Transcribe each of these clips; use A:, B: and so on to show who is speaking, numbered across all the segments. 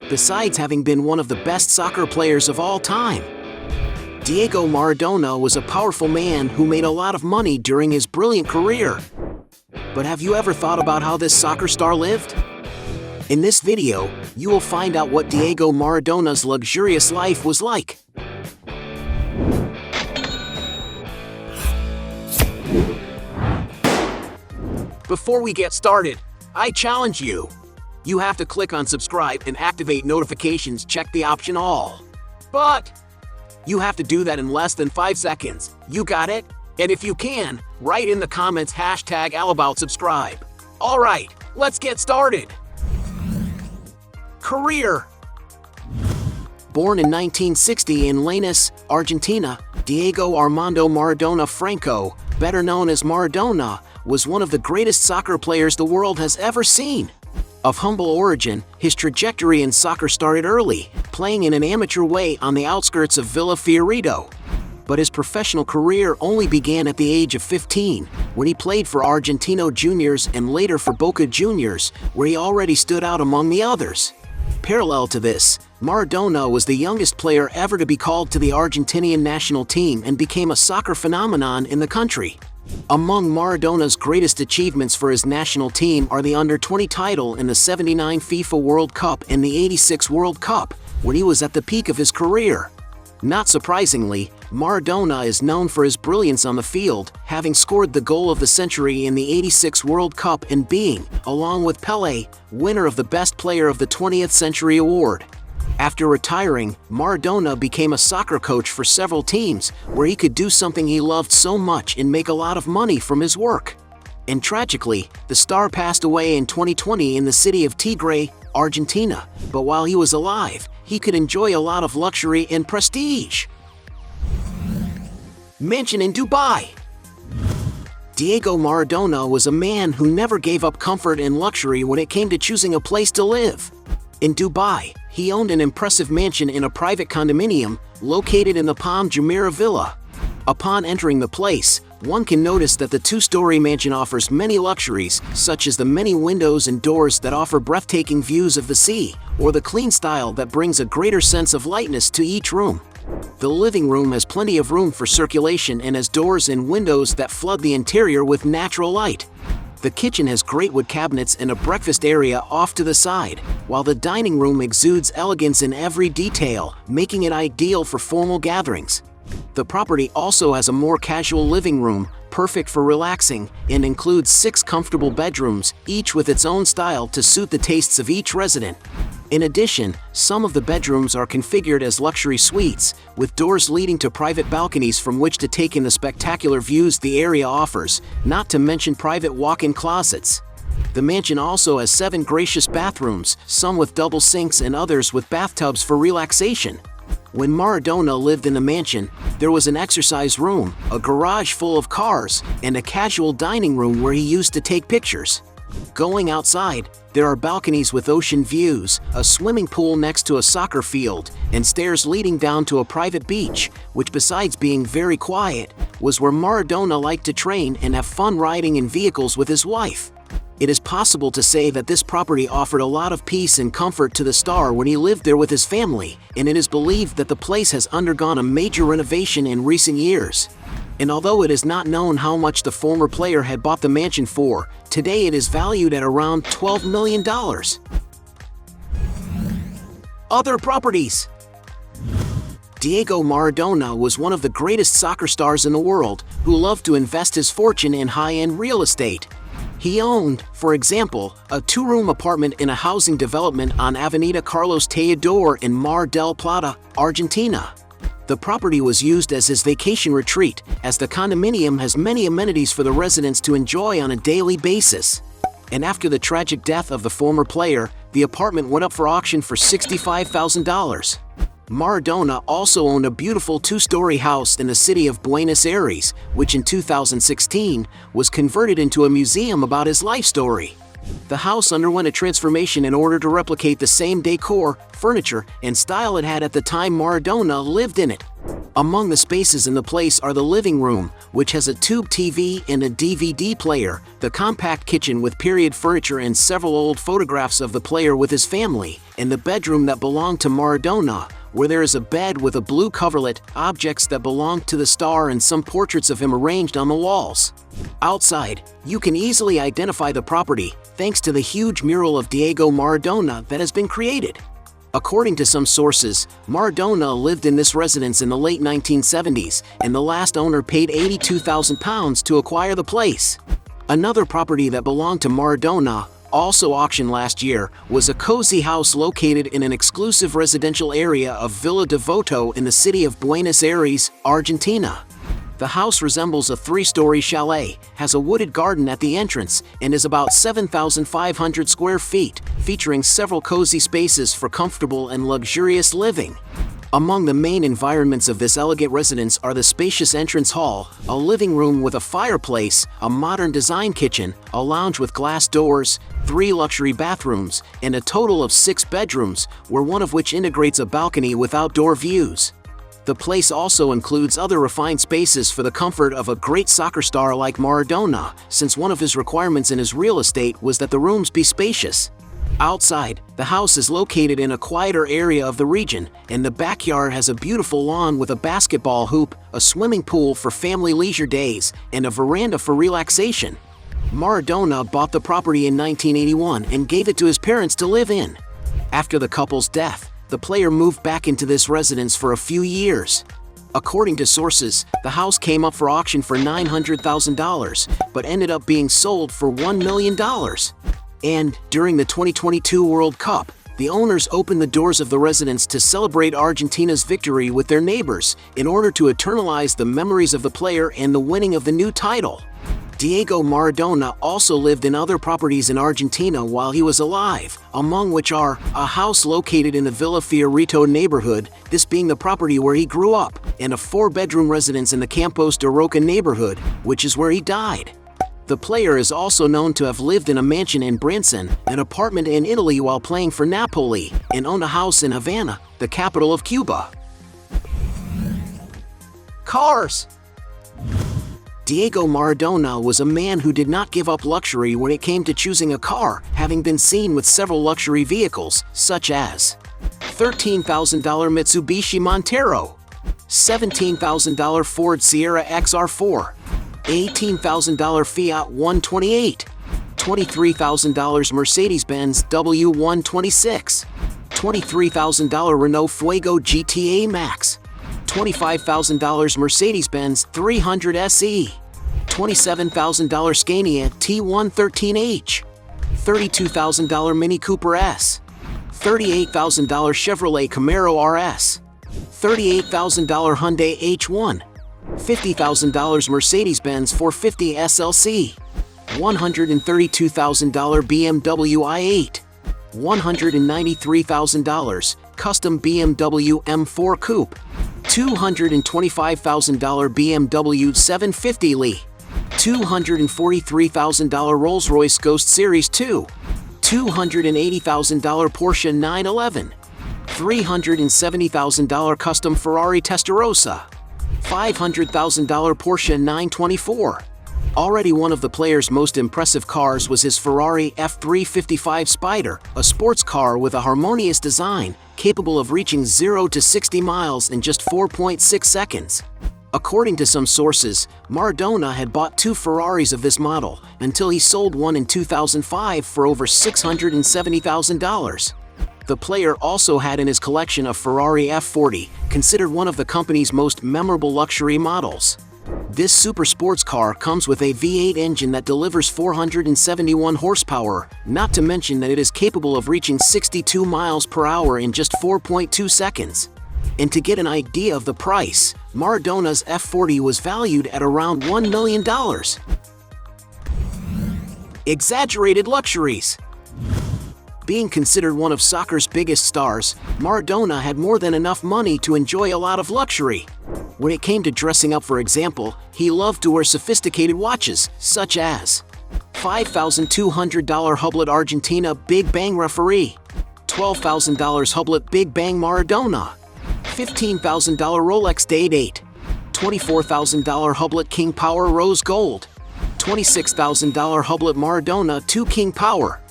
A: besides having been one of the best soccer players of all time. Diego Maradona was a powerful man who made a lot of money during his brilliant career. But have you ever thought about how this soccer star lived? In this video, you will find out what Diego Maradona's luxurious life was like. Before we get started, I challenge you. You have to click on subscribe and activate notifications, check the option all. But you have to do that in less than 5 seconds. You got it? And if you can, write in the comments #allaboutSubscribe. Alright, let's get started. Career. Born in 1960 in Lanús, Argentina, Diego Armando Maradona Franco, better known as Maradona, was one of the greatest soccer players the world has ever seen. Of humble origin, his trajectory in soccer started early, playing in an amateur way on the outskirts of Villa Fiorito. But his professional career only began at the age of 15, when he played for Argentino Juniors and later for Boca Juniors, where he already stood out among the others. Parallel to this, Maradona was the youngest player ever to be called to the Argentinian national team and became a soccer phenomenon in the country. Among Maradona's greatest achievements for his national team are the Under-20 title in the '79 FIFA World Cup and the '86 World Cup, when he was at the peak of his career. Not surprisingly, Maradona is known for his brilliance on the field, having scored the goal of the century in the '86 World Cup and being, along with Pele, winner of the Best Player of the 20th Century award. After retiring, Maradona became a soccer coach for several teams, where he could do something he loved so much and make a lot of money from his work. And tragically, the star passed away in 2020 in the city of Tigre, Argentina, but while he was alive, he could enjoy a lot of luxury and prestige. Mansion in Dubai. Diego Maradona was a man who never gave up comfort and luxury when it came to choosing a place to live. In Dubai, he owned an impressive mansion in a private condominium located in the Palm Jumeirah Villa. Upon entering the place, one can notice that the two-story mansion offers many luxuries, such as the many windows and doors that offer breathtaking views of the sea, or the clean style that brings a greater sense of lightness to each room. The living room has plenty of room for circulation and has doors and windows that flood the interior with natural light. The kitchen has great wood cabinets and a breakfast area off to the side, while the dining room exudes elegance in every detail, making it ideal for formal gatherings. The property also has a more casual living room, perfect for relaxing, and includes 6 comfortable bedrooms, each with its own style to suit the tastes of each resident. In addition, some of the bedrooms are configured as luxury suites, with doors leading to private balconies from which to take in the spectacular views the area offers, not to mention private walk-in closets. The mansion also has 7 gracious bathrooms, some with double sinks and others with bathtubs for relaxation. When Maradona lived in the mansion, there was an exercise room, a garage full of cars, and a casual dining room where he used to take pictures. Going outside, there are balconies with ocean views, a swimming pool next to a soccer field, and stairs leading down to a private beach, which besides being very quiet, was where Maradona liked to train and have fun riding in vehicles with his wife. It is possible to say that this property offered a lot of peace and comfort to the star when he lived there with his family, and it is believed that the place has undergone a major renovation in recent years. And although it is not known how much the former player had bought the mansion for, today it is valued at around $12 million. Other properties. Diego Maradona was one of the greatest soccer stars in the world, who loved to invest his fortune in high-end real estate. He owned, for example, a 2-room apartment in a housing development on Avenida Carlos Tejedor in Mar del Plata, Argentina. The property was used as his vacation retreat, as the condominium has many amenities for the residents to enjoy on a daily basis. And after the tragic death of the former player, the apartment went up for auction for $65,000. Maradona also owned a beautiful 2-story house in the city of Buenos Aires, which in 2016 was converted into a museum about his life story. The house underwent a transformation in order to replicate the same decor, furniture, and style it had at the time Maradona lived in it. Among the spaces in the place are the living room, which has a tube TV and a DVD player, the compact kitchen with period furniture and several old photographs of the player with his family, and the bedroom that belonged to Maradona, where there is a bed with a blue coverlet, objects that belonged to the star and some portraits of him arranged on the walls. Outside, you can easily identify the property thanks to the huge mural of Diego Maradona that has been created. According to some sources, Maradona lived in this residence in the late 1970s, and the last owner paid £82,000 to acquire the place. Another property that belonged to Maradona, also auctioned last year, was a cozy house located in an exclusive residential area of Villa Devoto in the city of Buenos Aires, Argentina. The house resembles a 3-story chalet, has a wooded garden at the entrance, and is about 7,500 square feet, featuring several cozy spaces for comfortable and luxurious living. Among the main environments of this elegant residence are the spacious entrance hall, a living room with a fireplace, a modern design kitchen, a lounge with glass doors, 3 luxury bathrooms, and a total of 6 bedrooms, where one of which integrates a balcony with outdoor views. The place also includes other refined spaces for the comfort of a great soccer star like Maradona, since one of his requirements in his real estate was that the rooms be spacious. Outside, the house is located in a quieter area of the region, and the backyard has a beautiful lawn with a basketball hoop, a swimming pool for family leisure days, and a veranda for relaxation. Maradona bought the property in 1981 and gave it to his parents to live in. After the couple's death, the player moved back into this residence for a few years. According to sources, the house came up for auction for $900,000, but ended up being sold for $1 million. And, during the 2022 World Cup, the owners opened the doors of the residence to celebrate Argentina's victory with their neighbors, in order to eternalize the memories of the player and the winning of the new title. Diego Maradona also lived in other properties in Argentina while he was alive, among which are a house located in the Villa Fiorito neighborhood, this being the property where he grew up, and a 4-bedroom residence in the Campos de Roca neighborhood, which is where he died. The player is also known to have lived in a mansion in Branson, an apartment in Italy while playing for Napoli, and owned a house in Havana, the capital of Cuba. Cars. Diego Maradona was a man who did not give up luxury when it came to choosing a car, having been seen with several luxury vehicles, such as $13,000 Mitsubishi Montero, $17,000 Ford Sierra XR4, $18,000 Fiat 128, $23,000 Mercedes-Benz W126, $23,000 Renault Fuego GTA Max, $25,000 Mercedes-Benz 300 SE, $27,000 Scania T113H, $32,000 Mini Cooper S, $38,000 Chevrolet Camaro RS, $38,000 Hyundai H1, $50,000 Mercedes-Benz 450 SLC, $132,000 BMW i8, $193,000 custom BMW M4 Coupe, $225,000 BMW 750Li, $243,000 Rolls-Royce Ghost Series 2, $280,000 Porsche 911, $370,000 custom Ferrari Testarossa, $500,000 Porsche 924. Already one of the player's most impressive cars was his Ferrari F355 Spider, a sports car with a harmonious design, capable of reaching 0 to 60 miles in just 4.6 seconds. According to some sources, Maradona had bought 2 Ferraris of this model, until he sold one in 2005 for over $670,000. The player also had in his collection a Ferrari F40, considered one of the company's most memorable luxury models. This super sports car comes with a V8 engine that delivers 471 horsepower, not to mention that it is capable of reaching 62 miles per hour in just 4.2 seconds. And to get an idea of the price, Maradona's F40 was valued at around $1 million. Exaggerated luxuries. Being considered one of soccer's biggest stars, Maradona had more than enough money to enjoy a lot of luxury. When it came to dressing up, for example, he loved to wear sophisticated watches, such as $5,200 Hublot Argentina Big Bang Referee, $12,000 Hublot Big Bang Maradona, $15,000 Rolex Date 8, $24,000 Hublot King Power Rose Gold, $26,000 Hublot Maradona 2 King Power,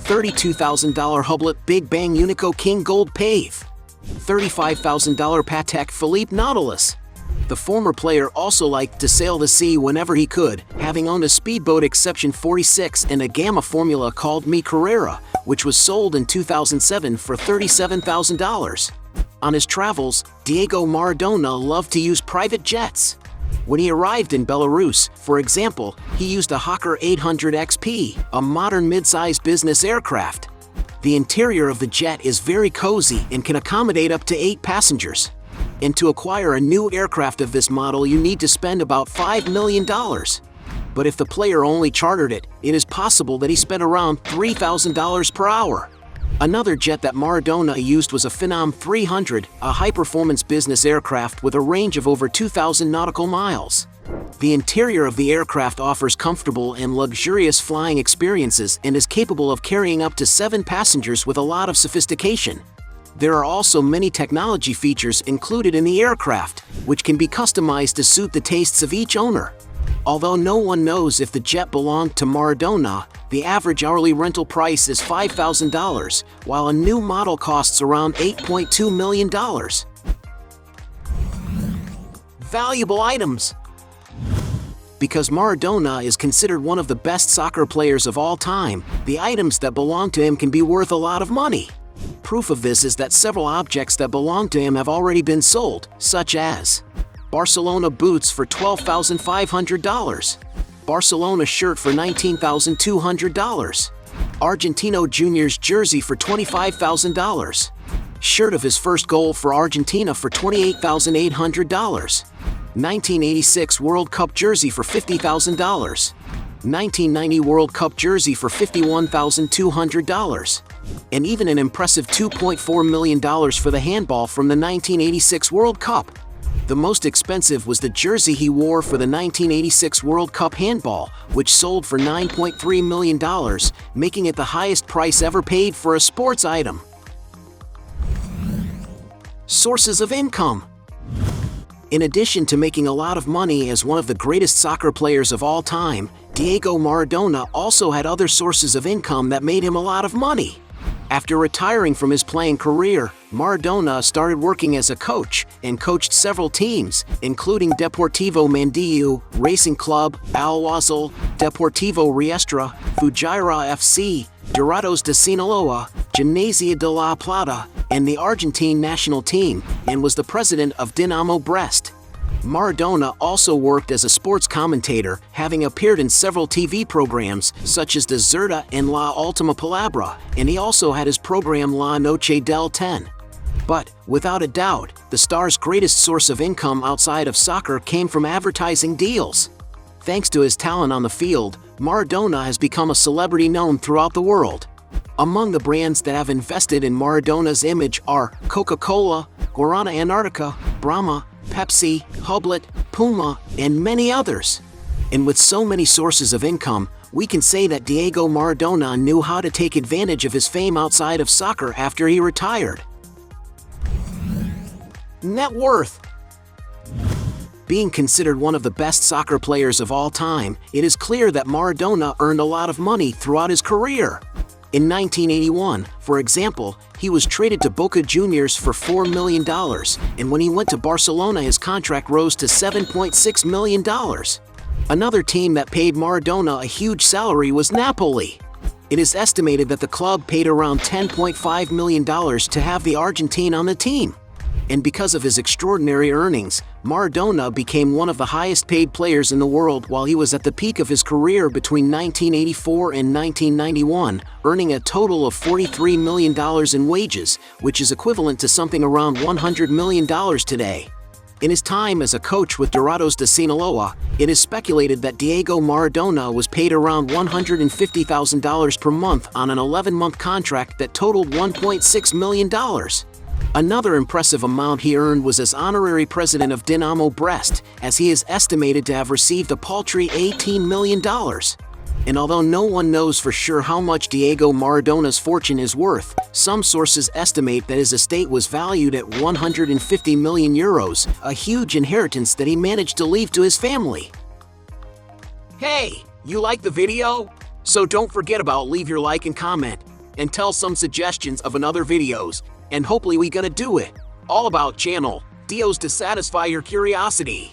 A: $32,000 Hublot Big Bang Unico King Gold Pave, $35,000 Patek Philippe Nautilus. The former player also liked to sail the sea whenever he could, having owned a speedboat Exception 46 and a Gamma Formula called Mi Carrera, which was sold in 2007 for $37,000. On his travels, Diego Maradona loved to use private jets. When he arrived in Belarus, for example, he used a Hawker 800 XP, a modern mid-sized business aircraft. The interior of the jet is very cozy and can accommodate up to 8 passengers. And to acquire a new aircraft of this model, you need to spend about $5 million. But if the player only chartered it, it is possible that he spent around $3,000 per hour. Another jet that Maradona used was a Phenom 300, a high-performance business aircraft with a range of over 2,000 nautical miles. The interior of the aircraft offers comfortable and luxurious flying experiences and is capable of carrying up to 7 passengers with a lot of sophistication. There are also many technology features included in the aircraft, which can be customized to suit the tastes of each owner. Although no one knows if the jet belonged to Maradona, the average hourly rental price is $5,000, while a new model costs around $8.2 million. Valuable items. Because Maradona is considered one of the best soccer players of all time, the items that belong to him can be worth a lot of money. Proof of this is that several objects that belong to him have already been sold, such as Barcelona boots for $12,500, Barcelona shirt for $19,200, Argentino Juniors jersey for $25,000, shirt of his first goal for Argentina for $28,800, 1986 World Cup jersey for $50,000, 1990 World Cup jersey for $51,200, and even an impressive $2.4 million for the handball from the 1986 World Cup. The most expensive was the jersey he wore for the 1986 World Cup handball, which sold for $9.3 million, making it the highest price ever paid for a sports item. Sources of income. In addition to making a lot of money as one of the greatest soccer players of all time, Diego Maradona also had other sources of income that made him a lot of money. After retiring from his playing career, Maradona started working as a coach and coached several teams, including Deportivo Mandiyu, Racing Club, Al-Wasl, Deportivo Riestra, Fujairah FC, Dorados de Sinaloa, Gimnasia de la Plata, and the Argentine national team, and was the president of Dinamo Brest. Maradona also worked as a sports commentator, having appeared in several TV programs such as Dezerta and La Ultima Palabra, and he also had his program La Noche del Ten. But, without a doubt, the star's greatest source of income outside of soccer came from advertising deals. Thanks to his talent on the field, Maradona has become a celebrity known throughout the world. Among the brands that have invested in Maradona's image are Coca-Cola, Guarana Antarctica, Brahma, Pepsi, Hublot, Puma, and many others. And with so many sources of income, we can say that Diego Maradona knew how to take advantage of his fame outside of soccer after he retired. Net worth. Being considered one of the best soccer players of all time, it is clear that Maradona earned a lot of money throughout his career. In 1981, for example, he was traded to Boca Juniors for $4 million, and when he went to Barcelona his contract rose to $7.6 million. Another team that paid Maradona a huge salary was Napoli. It is estimated that the club paid around $10.5 million to have the Argentine on the team. And because of his extraordinary earnings, Maradona became one of the highest paid players in the world while he was at the peak of his career between 1984 and 1991, earning a total of $43 million in wages, which is equivalent to something around $100 million today. In his time as a coach with Dorados de Sinaloa, it is speculated that Diego Maradona was paid around $150,000 per month on an 11-month contract that totaled $1.6 million. Another impressive amount he earned was as honorary president of Dinamo Brest, as he is estimated to have received a paltry $18 million. And although no one knows for sure how much Diego Maradona's fortune is worth, some sources estimate that his estate was valued at 150 million euros, a huge inheritance that he managed to leave to his family. Hey, you like the video? So don't forget about leave your like and comment, and tell some suggestions of another videos, and hopefully we gonna do it. All about channel Dios to satisfy your curiosity.